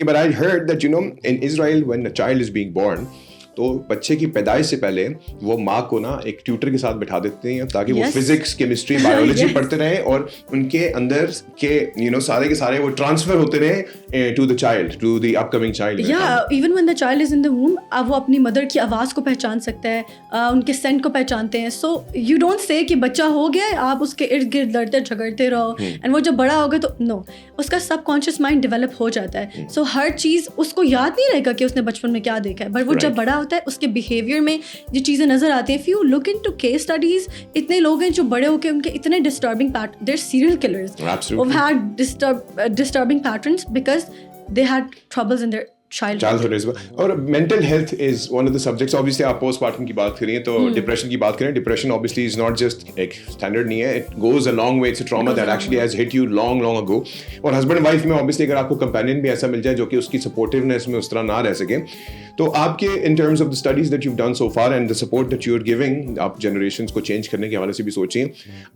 But I heard that, in Israel, when a child is being born, تو بچے کی پیدائش سے پہلے وہ ماں کو نا ایک ٹیوٹر کے ساتھ بٹھا دیتے ہیں تاکہ وہ فزکس کیمسٹری بایولوجی پڑھتے رہیں اور ان کے اندر کے سارے کے سارے وہ ٹرانسفر ہوتے رہیں to the child, to the upcoming child. یا even when the child is in the womb, اب وہ اپنی مدر کی آواز کو پہچان سکتا ہے, ان کے سینٹ کو پہچانتے ہیں. سو یو ڈونٹ سے کہ بچہ ہو گیا ہے آپ اس کے ارد گرد لڑتے جھگڑتے رہو, اینڈ وہ جب بڑا ہوگا تو نو, اس کا سب کانشیس مائنڈ ڈیولپ ہو جاتا ہے. سو ہر چیز اس کو یاد نہیں رہے گا کہ اس نے بچپن میں کیا دیکھا ہے, بٹ وہ جب بڑا ہوتا ہے اس کے بیہیویئر میں یہ چیزیں نظر آتی ہیں. If you look into case studies, اتنے لوگ ہیں جو بڑے ہو کے ان کے اتنے disturbing they're serial killers who've had disturbing patterns because they had troubles in their childhood as well. اور mental health is one of the subjects. obviously آپ post partum کی بات کریں تو depression کی بات کریں. depression obviously is not just ایک standard نہیں ہے, it goes a long way. It's a trauma that actually has hit you long ago. اور husband and wife میں obviously اگر آپ کو companion بھی ایسا مل جائے جو کہ اس کی supportiveness میں اس طرح نہ رہ سکے, تو آپ کے in terms of the studies that you've done so far and the support that you're giving, آپ generations کو change کرنے کے حوالے سے بھی سوچیں,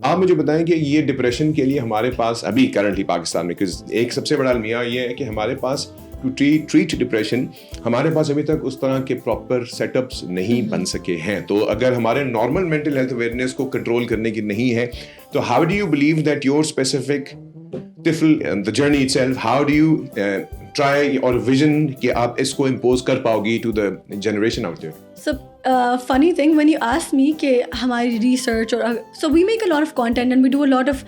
آپ مجھے بتائیں کہ یہ ڈپریشن کے لیے ہمارے پاس ابھی کرنٹلی پاکستان میں, ایک سب سے بڑا المیہ یہ ہے کہ ہمارے پاس ٹو ٹریٹ ڈپریشن ہمارے پاس ابھی تک اس طرح کے پراپر سیٹ اپس نہیں بن سکے ہیں. تو اگر ہمارے نارمل مینٹل ہیلتھ اویئرنیس کو کنٹرول کرنے کی نہیں ہے تو how do you believe that your specific طفل the journey itself, how do you try our vision کہ آپ اس کو امپوز کر پاؤ گی to the generation out there. So funny thing when you ask me کہ ہماری research اور so we make a lot of content and we do a lot of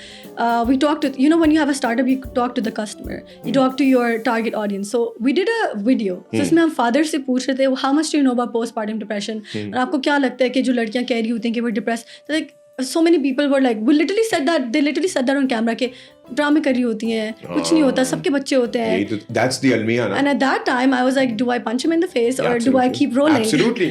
we talk to, when you have a startup you talk to the customer, you talk to your target audience. So we did a video جس میں ہم father سے پوچھ رہے تھے how much do you know about postpartum depression, اور آپ کو کیا لگتا ہے کہ جو لڑکیاں کہہ رہی ہوتی ہیں کہ وہ depressed, like so many people were like, they literally said that on camera کہ ڈرامے کر رہی ہوتی ہیں, کچھ نہیں ہوتا, سب کے بچے ہوتے ہیں. That's the almiya na. And at that time I was like, do I punch him in the face or do I keep rolling? Absolutely.